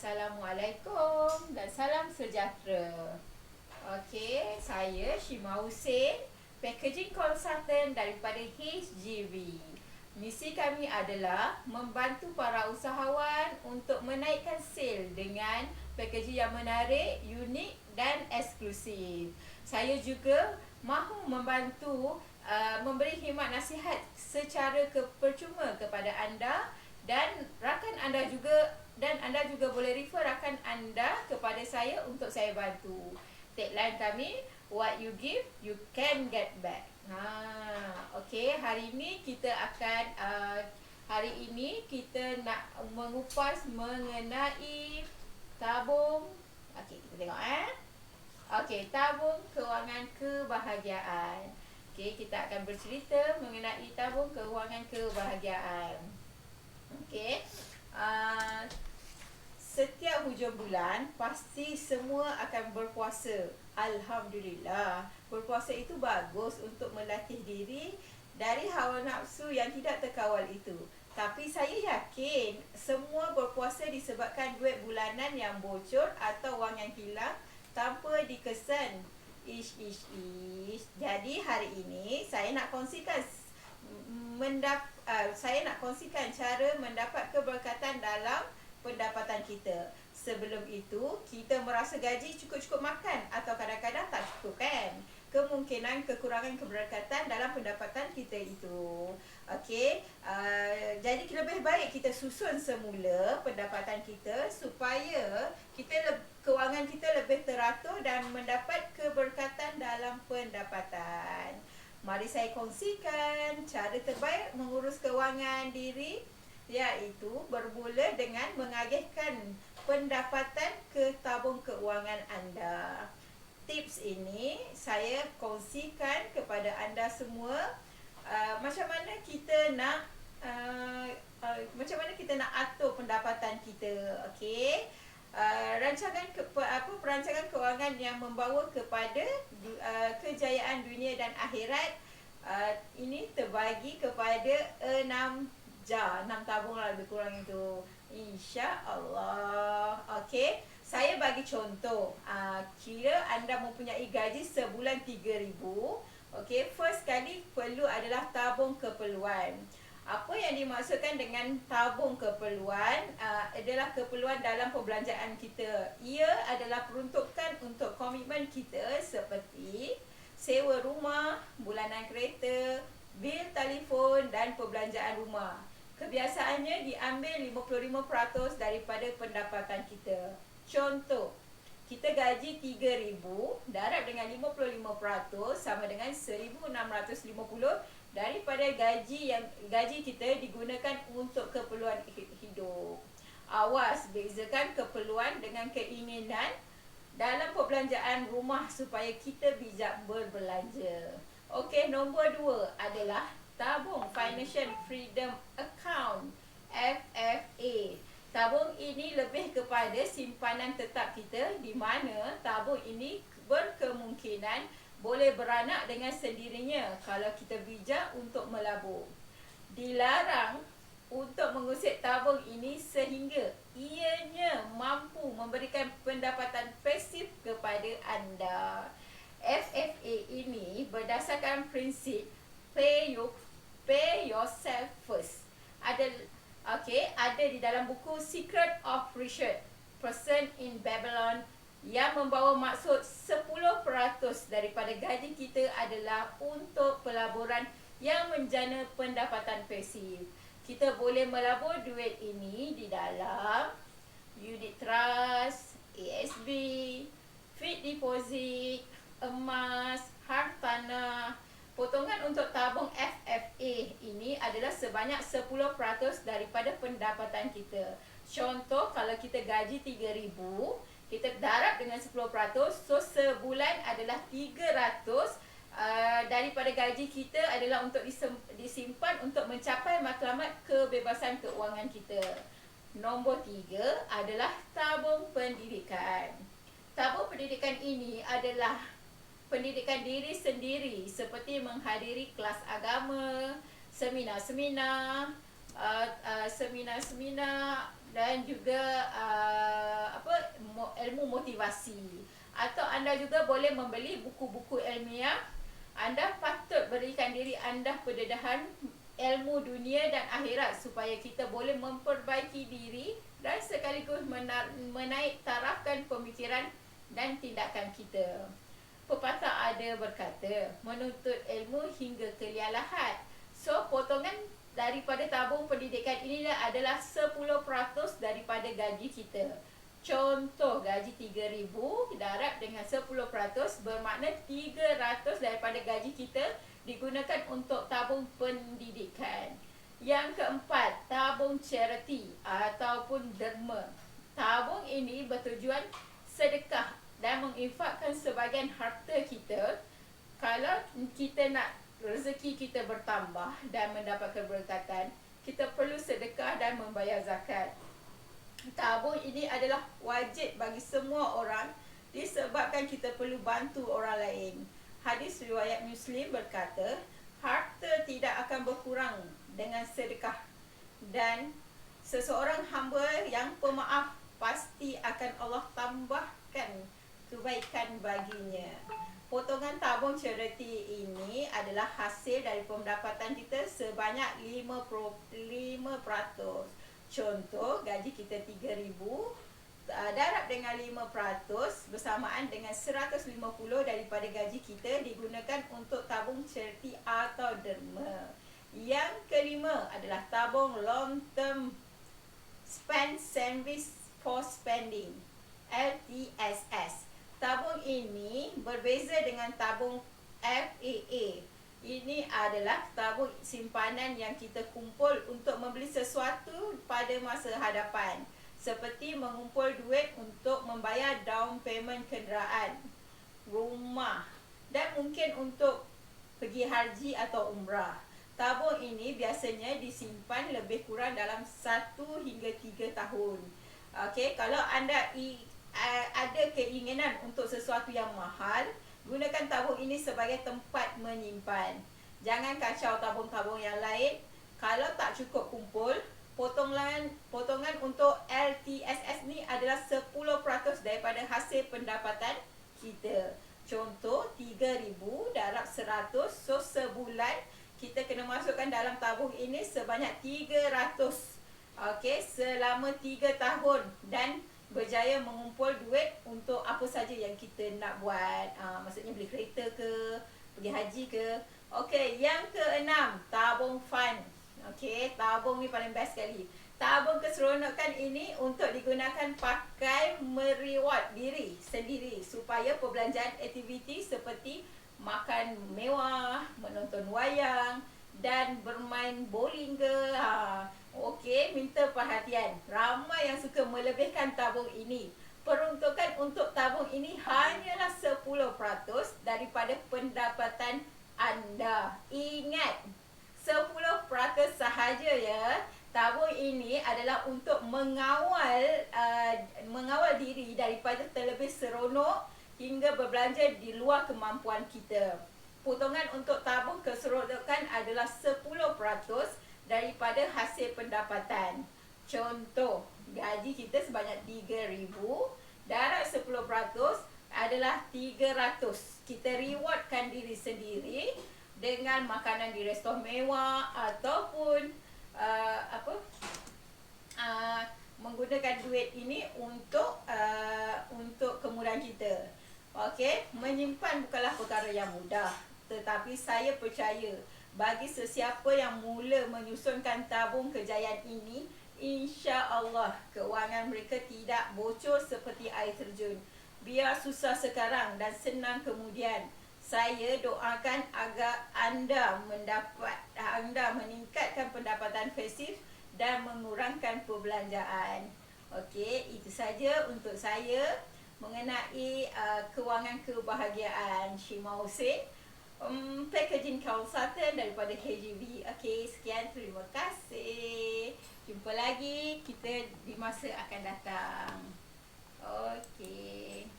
Assalamualaikum dan salam sejahtera. Okey, saya Shima Hussein, Packaging Consultant daripada HGV. Misi kami adalah membantu para usahawan untuk menaikkan sale dengan packaging yang menarik, unik dan eksklusif. Saya juga mahu membantu memberi khidmat nasihat secara percuma kepada anda dan rakan anda juga, dan anda juga boleh refer rakan anda kepada saya untuk saya bantu. Tagline kami, what you give, you can get back. Okey, hari ini kita nak mengupas mengenai tabung. Okey, kita tengok Okey, tabung kewangan kebahagiaan. Okey, kita akan bercerita mengenai tabung kewangan kebahagiaan. Okey. Setiap hujung bulan pasti semua akan berpuasa. Alhamdulillah. Berpuasa itu bagus untuk melatih diri dari hawa nafsu yang tidak terkawal itu. Tapi saya yakin semua berpuasa disebabkan duit bulanan yang bocor atau wang yang hilang tanpa dikesan. Jadi hari ini saya nak kongsikan cara mendapat keberkatan dalam pendapatan kita. Sebelum itu, kita merasa gaji cukup-cukup makan atau kadang-kadang tak cukup kan? Kemungkinan kekurangan keberkatan dalam pendapatan kita itu. Okey, jadi lebih baik kita susun semula pendapatan kita supaya kewangan kita lebih teratur dan mendapat keberkatan dalam pendapatan. Mari saya kongsikan cara terbaik mengurus kewangan diri, iaitu bermula dengan mengagihkan pendapatan ke tabung keuangan anda. Tips ini saya kongsikan kepada anda semua macam mana kita nak atur pendapatan kita. Okey. Perancangan kewangan yang membawa kepada kejayaan dunia dan akhirat ini terbagi kepada 6 tabung lah lebih kurang itu, insya-Allah. Okey, saya bagi contoh. Kira anda mempunyai gaji sebulan 3,000. Okey, first kali perlu adalah tabung keperluan. Apa yang dimaksudkan dengan tabung keperluan adalah keperluan dalam perbelanjaan kita. Ia adalah peruntukan untuk komitmen kita seperti sewa rumah, bulanan kereta, bil telefon dan perbelanjaan rumah. Kebiasaannya diambil 55% daripada pendapatan kita. Contoh, kita gaji 3,000 darab dengan 55% sama dengan 1,650 daripada gaji kita digunakan untuk keperluan hidup. Awas, bezakan keperluan dengan keinginan dalam perbelanjaan rumah supaya kita bijak berbelanja. Okey, nombor 2 adalah tabung Financial Freedom Account, FFA. Tabung ini lebih kepada simpanan tetap kita, di mana tabung ini berkemungkinan boleh beranak dengan sendirinya kalau kita bijak untuk melabur. Dilarang untuk mengusik tabung ini sehingga ianya mampu memberikan pendapatan pasif kepada anda. FFA ini berdasarkan prinsip pay yourself first. Ada di dalam buku Secret of Richard Person in Babylon, yang membawa maksud 10% daripada gaji kita adalah untuk pelaburan yang menjana pendapatan pasif. Kita boleh melabur duit ini di dalam unit trust, ASB, fixed deposit, emas, hartanah. Potongan untuk tabung FFA ini adalah sebanyak 10% daripada pendapatan kita. Contoh, kalau kita gaji 3,000, kita darab dengan 10%, so sebulan adalah 300 daripada gaji kita adalah untuk disimpan untuk mencapai matlamat kebebasan keuangan kita. Nombor 3 adalah tabung pendidikan. Tabung pendidikan ini adalah pendidikan diri sendiri seperti menghadiri kelas agama, seminar-seminar, seminar-seminar dan juga ilmu motivasi. Atau anda juga boleh membeli buku-buku ilmiah. Anda patut berikan diri anda pendedahan ilmu dunia dan akhirat supaya kita boleh memperbaiki diri dan sekaligus menaik tarafkan pemikiran dan tindakan kita. Pepatah ada berkata, menuntut ilmu hingga ke liang lahat. So, potongan daripada tabung pendidikan ini adalah 10% daripada gaji kita. Contoh, gaji 3,000 darab dengan 10% bermakna 300 daripada gaji kita digunakan untuk tabung pendidikan. Yang keempat, tabung charity ataupun derma. Tabung ini bertujuan sedekah dan menginfakkan sebahagian harta kita. Kalau kita nak rezeki kita bertambah dan mendapat keberkatan, kita perlu sedekah dan membayar zakat. Tabung ini adalah wajib bagi semua orang disebabkan kita perlu bantu orang lain. Hadis riwayat Muslim berkata, harta tidak akan berkurang dengan sedekah dan seseorang hamba yang pemaaf pasti akan Allah tambahkan kebaikan baginya. Potongan tabung charity ini adalah hasil dari pendapatan kita sebanyak 5%. Contoh, gaji kita 3,000 darab dengan 5% bersamaan dengan 150 daripada gaji kita digunakan untuk tabung charity atau derma. Yang kelima adalah tabung long term spend service for spending, LTSS. Tabung ini berbeza dengan tabung FAA. Ini adalah tabung simpanan yang kita kumpul untuk membeli sesuatu pada masa hadapan, seperti mengumpul duit untuk membayar down payment kenderaan, rumah dan mungkin untuk pergi haji atau umrah. Tabung ini biasanya disimpan lebih kurang dalam 1 hingga 3 tahun. Okey, kalau anda ada keinginan untuk sesuatu yang mahal, gunakan tabung ini sebagai tempat menyimpan. Jangan kacau tabung-tabung yang lain. Kalau tak cukup kumpul, potongan untuk LTSS ni adalah 10% daripada hasil pendapatan kita. Contoh, 3,000 darab 100. So, sebulan kita kena masukkan dalam tabung ini sebanyak 300. Okey, selama 3 tahun dan berjaya mengumpul duit untuk apa saja yang kita nak buat. Maksudnya beli kereta ke, pergi haji ke. Okey, yang keenam, tabung fun. Okey, tabung ni paling best sekali. Tabung keseronokan ini untuk digunakan pakai mereward diri sendiri supaya perbelanjaan aktiviti seperti makan mewah, menonton wayang dan bermain bowling ke. Okey, minta perhatian. Ramai yang suka melebihkan tabung ini. Peruntukan untuk tabung ini hanyalah 10% daripada pendapatan anda. Ingat, 10% sahaja ya. Tabung ini adalah untuk mengawal diri daripada terlebih seronok hingga berbelanja di luar kemampuan kita. Potongan untuk tabung keseronokan adalah 10% daripada hasil pendapatan. Contoh, gaji kita sebanyak 3,000 darab 10% adalah 300. Kita rewardkan diri sendiri dengan makanan di restoran mewah ataupun menggunakan duit ini untuk kemudahan kita. Okey, menyimpan bukanlah perkara yang mudah, tetapi saya percaya bagi sesiapa yang mula menyusunkan tabung kejayaan ini, insya-Allah kewangan mereka tidak bocor seperti air terjun. Biar susah sekarang dan senang kemudian. Saya doakan agar anda meningkatkan pendapatan pasif dan mengurangkan perbelanjaan. Okey, itu saja untuk saya mengenai kewangan kebahagiaan. Shima Hussein, packaging consultant daripada KGB. Okey, sekian, terima kasih. Jumpa lagi kita di masa akan datang. Okey.